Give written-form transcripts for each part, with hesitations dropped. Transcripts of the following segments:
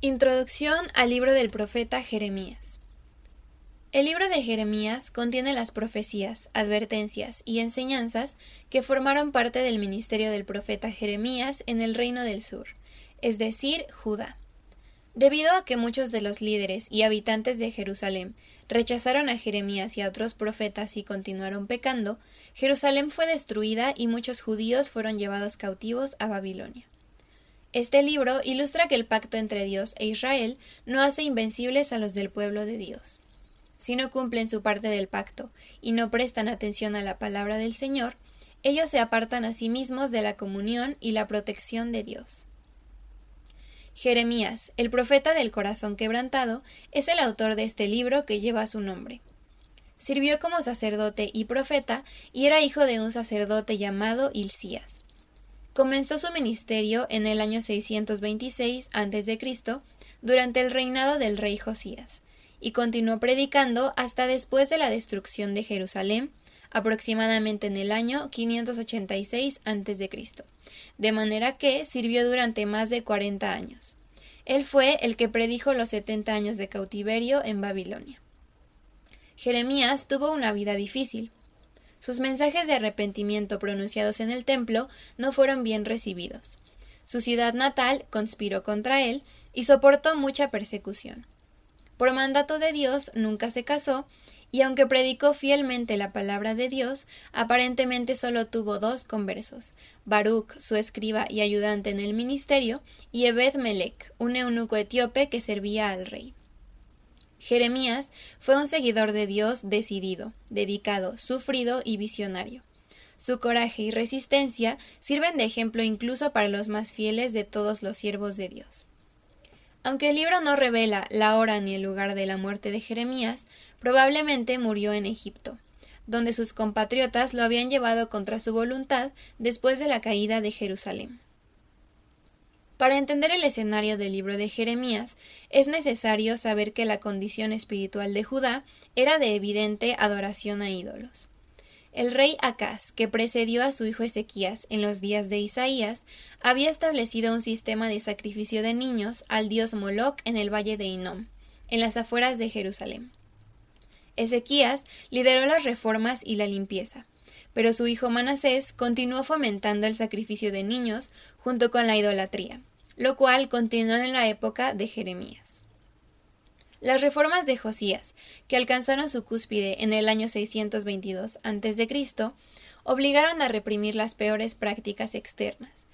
Introducción al libro del profeta Jeremías. El libro de Jeremías contiene las profecías, advertencias y enseñanzas que formaron parte del ministerio del profeta Jeremías en el reino del sur, es decir, Judá. Debido a que muchos de los líderes y habitantes de Jerusalén rechazaron a Jeremías y a otros profetas y continuaron pecando, Jerusalén fue destruida y muchos judíos fueron llevados cautivos a Babilonia. Este libro ilustra que el pacto entre Dios e Israel no hace invencibles a los del pueblo de Dios. Si no cumplen su parte del pacto y no prestan atención a la palabra del Señor, ellos se apartan a sí mismos de la comunión y la protección de Dios. Jeremías, el profeta del corazón quebrantado, es el autor de este libro que lleva su nombre. Sirvió como sacerdote y profeta y era hijo de un sacerdote llamado Hilcías. Comenzó su ministerio en el año 626 a.C., durante el reinado del rey Josías, y continuó predicando hasta después de la destrucción de Jerusalén, aproximadamente en el año 586 a.C., de manera que sirvió durante más de 40 años. Él fue el que predijo los 70 años de cautiverio en Babilonia. Jeremías tuvo una vida difícil. Sus mensajes de arrepentimiento pronunciados en el templo no fueron bien recibidos. Su ciudad natal conspiró contra él y soportó mucha persecución. Por mandato de Dios nunca se casó, y aunque predicó fielmente la palabra de Dios, aparentemente solo tuvo 2 conversos, Baruc, su escriba y ayudante en el ministerio, y Ebed-Melech, un eunuco etíope que servía al rey. Jeremías fue un seguidor de Dios decidido, dedicado, sufrido y visionario. Su coraje y resistencia sirven de ejemplo incluso para los más fieles de todos los siervos de Dios. Aunque el libro no revela la hora ni el lugar de la muerte de Jeremías, probablemente murió en Egipto, donde sus compatriotas lo habían llevado contra su voluntad después de la caída de Jerusalén. Para entender el escenario del libro de Jeremías, es necesario saber que la condición espiritual de Judá era de evidente adoración a ídolos. El rey Acaz, que precedió a su hijo Ezequías en los días de Isaías, había establecido un sistema de sacrificio de niños al dios Moloc en el valle de Hinnom, en las afueras de Jerusalén. Ezequías lideró las reformas y la limpieza, pero su hijo Manasés continuó fomentando el sacrificio de niños junto con la idolatría, lo cual continuó en la época de Jeremías. Las reformas de Josías, que alcanzaron su cúspide en el año 622 a.C., obligaron a reprimir las peores prácticas externas.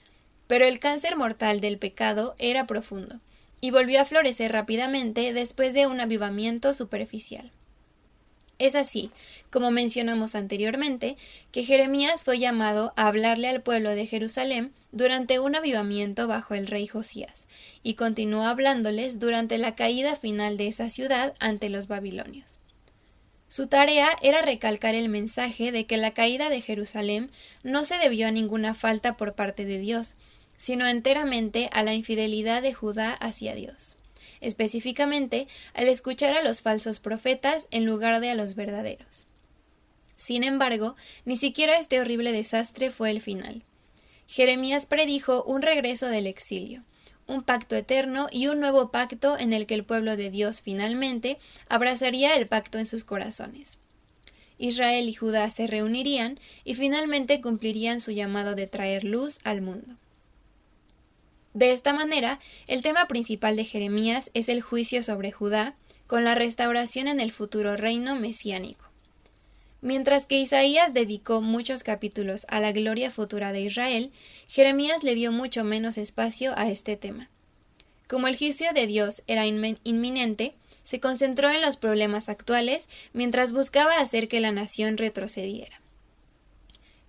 Pero el cáncer mortal del pecado era profundo, y volvió a florecer rápidamente después de un avivamiento superficial. Es así, como mencionamos anteriormente, que Jeremías fue llamado a hablarle al pueblo de Jerusalén durante un avivamiento bajo el rey Josías, y continuó hablándoles durante la caída final de esa ciudad ante los babilonios. Su tarea era recalcar el mensaje de que la caída de Jerusalén no se debió a ninguna falta por parte de Dios, sino enteramente a la infidelidad de Judá hacia Dios. Específicamente al escuchar a los falsos profetas en lugar de a los verdaderos. Sin embargo, ni siquiera este horrible desastre fue el final. Jeremías predijo un regreso del exilio, un pacto eterno y un nuevo pacto en el que el pueblo de Dios finalmente abrazaría el pacto en sus corazones. Israel y Judá se reunirían y finalmente cumplirían su llamado de traer luz al mundo. De esta manera, el tema principal de Jeremías es el juicio sobre Judá, con la restauración en el futuro reino mesiánico. Mientras que Isaías dedicó muchos capítulos a la gloria futura de Israel, Jeremías le dio mucho menos espacio a este tema. Como el juicio de Dios era inminente, se concentró en los problemas actuales mientras buscaba hacer que la nación retrocediera.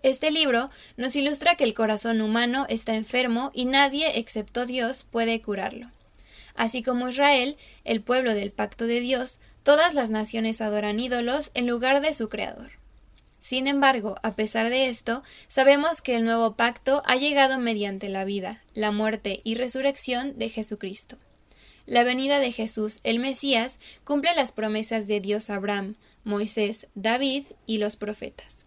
Este libro nos ilustra que el corazón humano está enfermo y nadie excepto Dios puede curarlo. Así como Israel, el pueblo del pacto de Dios, todas las naciones adoran ídolos en lugar de su Creador. Sin embargo, a pesar de esto, sabemos que el nuevo pacto ha llegado mediante la vida, la muerte y resurrección de Jesucristo. La venida de Jesús, el Mesías, cumple las promesas de Dios a Abraham, Moisés, David y los profetas.